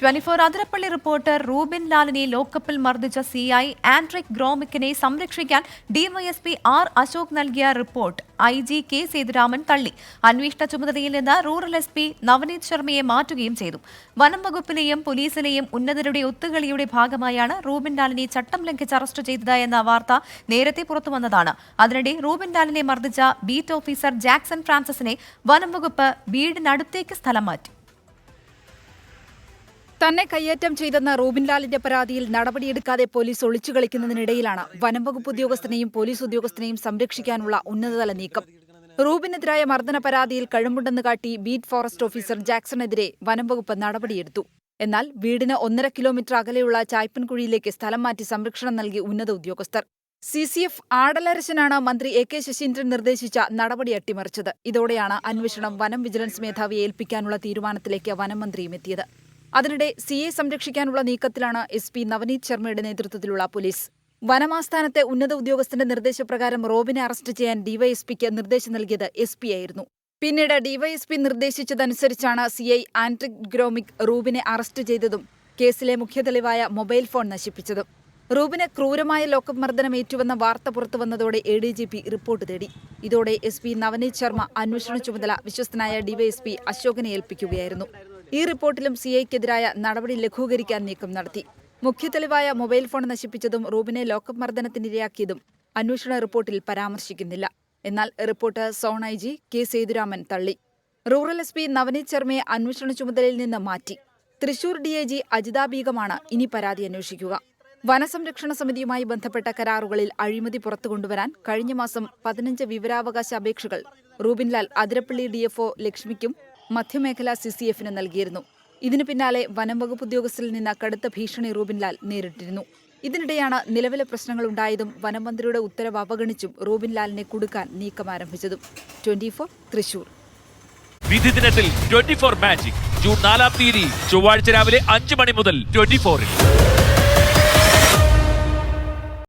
24 Athirappilly reporter Rubin ലാലിനെ ലോക്കപ്പിൽ മർദ്ദിച്ച CI Andrich ഗ്രോമിക്കിനെ സംരക്ഷിക്കാൻ DYSP R Ashok നൽകിയ റിപ്പോർട്ട് ഐജി കെ സേതുരാമൻ തള്ളി. അന്വേഷണ ചുമതലയിൽ നിന്ന് റൂറൽ എസ്പി നവനീത് ശർമ്മയെ മാറ്റുകയും ചെയ്തു. വനം വകുപ്പിലെയും പോലീസിലെയും ഉന്നതരുടെ ഒത്തുകളിയുടെ ഭാഗമായാണ് റൂബിൻ ലാലിനെ ചട്ടം ലംഘിച്ച് അറസ്റ്റ് ചെയ്തതെന്ന വാർത്ത നേരത്തെ പുറത്തുവന്നതാണ്. അതിനിടെ റൂബിൻ ലാലിനെ മർദ്ദിച്ച ബീറ്റ് ഓഫീസർ ജാക്സൺ ഫ്രാൻസിസിനെ വനം വകുപ്പ് വീടിനടുത്തേക്ക് സ്ഥലം മാറ്റി. തന്നെ കയ്യേറ്റം ചെയ്തെന്ന റൂബിൻലാലിന്റെ പരാതിയിൽ നടപടിയെടുക്കാതെ പോലീസ് ഒളിച്ചുകളിക്കുന്നതിനിടയിലാണ് വനംവകുപ്പ് ഉദ്യോഗസ്ഥനെയും പോലീസ് ഉദ്യോഗസ്ഥനെയും സംരക്ഷിക്കാനുള്ള ഉന്നതതല നീക്കം. റൂബിനെതിരായ മർദ്ദന പരാതിയിൽ കഴമ്പുണ്ടെന്ന് കാട്ടി ബീറ്റ് ഫോറസ്റ്റ് ഓഫീസർ ജാക്സണെതിരെ വനംവകുപ്പ് നടപടിയെടുത്തു. എന്നാൽ വീടിന് 1.5 കിലോമീറ്റർ അകലെയുള്ള ചായ്പൻകുഴിയിലേക്ക് സ്ഥലം മാറ്റി സംരക്ഷണം നൽകി ഉന്നത ഉദ്യോഗസ്ഥർ. CCF ആടലരശനാണ് മന്ത്രി AK ശശീന്ദ്രൻ നിർദ്ദേശിച്ച നടപടി അട്ടിമറിച്ചത്. ഇതോടെയാണ് അന്വേഷണം വനം വിജിലൻസ് മേധാവിയെ ഏൽപ്പിക്കാനുള്ള തീരുമാനത്തിലേക്ക് വനം മന്ത്രിയും എത്തിയത്. അതിനിടെ സിയെ സംരക്ഷിക്കാനുള്ള നീക്കത്തിലാണ് SP നവനീത് ശർമ്മയുടെ നേതൃത്വത്തിലുള്ള പോലീസ്. വനമാസ്ഥാനത്തെ ഉന്നത ഉദ്യോഗസ്ഥന്റെ നിർദ്ദേശപ്രകാരം റോബിനെ അറസ്റ്റ് ചെയ്യാൻ ഡിവൈഎസ്പിക്ക് നിർദ്ദേശം നൽകിയത് SP ആയിരുന്നു. പിന്നീട് ഡിവൈഎസ്പി നിർദ്ദേശിച്ചതനുസരിച്ചാണ് CI ആൻഡ്രിക് ഗ്രോമിക് റൂബിനെ അറസ്റ്റ് ചെയ്തതും കേസിലെ മുഖ്യ തെളിവായ മൊബൈൽ ഫോൺ നശിപ്പിച്ചതും. റൂബിന് ക്രൂരമായ ലോക്കപ്പ് മർദ്ദനമേറ്റുവെന്ന വാർത്ത പുറത്തുവന്നതോടെ ADGP റിപ്പോർട്ട് തേടി. ഇതോടെ SP നവനീത് ശർമ്മ അന്വേഷണ ചുമതല വിശ്വസ്തനായ ഡിവൈഎസ്പി അശോകനെ ഏൽപ്പിക്കുകയായിരുന്നു. ഈ റിപ്പോർട്ടിലും CIക്കെതിരായ നടപടി ലഘൂകരിക്കാൻ നീക്കം നടത്തി. മുഖ്യ തെളിവായ മൊബൈൽ ഫോൺ നശിപ്പിച്ചതും റൂബിനെ ലോക്കപ്പ് മർദ്ദനത്തിനിരയാക്കിയതും അന്വേഷണ റിപ്പോർട്ടിൽ പരാമർശിക്കുന്നില്ല. എന്നാൽ report zone IG K Sethuraman തള്ളി. റൂറൽ SP നവനീത് ശർമ്മയെ അന്വേഷണ ചുമതലയിൽ നിന്ന് മാറ്റി. തൃശൂർ DIG അജിതാ ബീഗമാണ് ഇനി പരാതി അന്വേഷിക്കുക. വനസംരക്ഷണ സമിതിയുമായി ബന്ധപ്പെട്ട കരാറുകളിൽ അഴിമതി പുറത്തുകൊണ്ടുവരാൻ കഴിഞ്ഞ മാസം 15 വിവരാവകാശ അപേക്ഷകൾ റൂബിൻലാൽ അതിരപ്പള്ളി DFO ലക്ഷ്മിക്കും മധ്യമേഖലാ CCFന് നൽകിയിരുന്നു. ഇതിനു പിന്നാലെ വനം വകുപ്പ് ഉദ്യോഗസ്ഥരിൽ നിന്ന് കടുത്ത ഭീഷണി റൂബിൻലാൽ നേരിട്ടിരുന്നു. ഇതിനിടെയാണ് നിലവിലെ പ്രശ്നങ്ങളുണ്ടായതും വനം മന്ത്രിയുടെ ഉത്തരവ് അവഗണിച്ചും റൂബിൻലാലിനെ കുടുക്കാൻ നീക്കം ആരംഭിച്ചതും. 24 തൃശൂർ. വിധി ദിനത്തിൽ 24 മാജിക് ജൂൺ 4 ചൊവ്വാഴ്ച രാവിലെ 5 മണി മുതൽ 24-ൽ.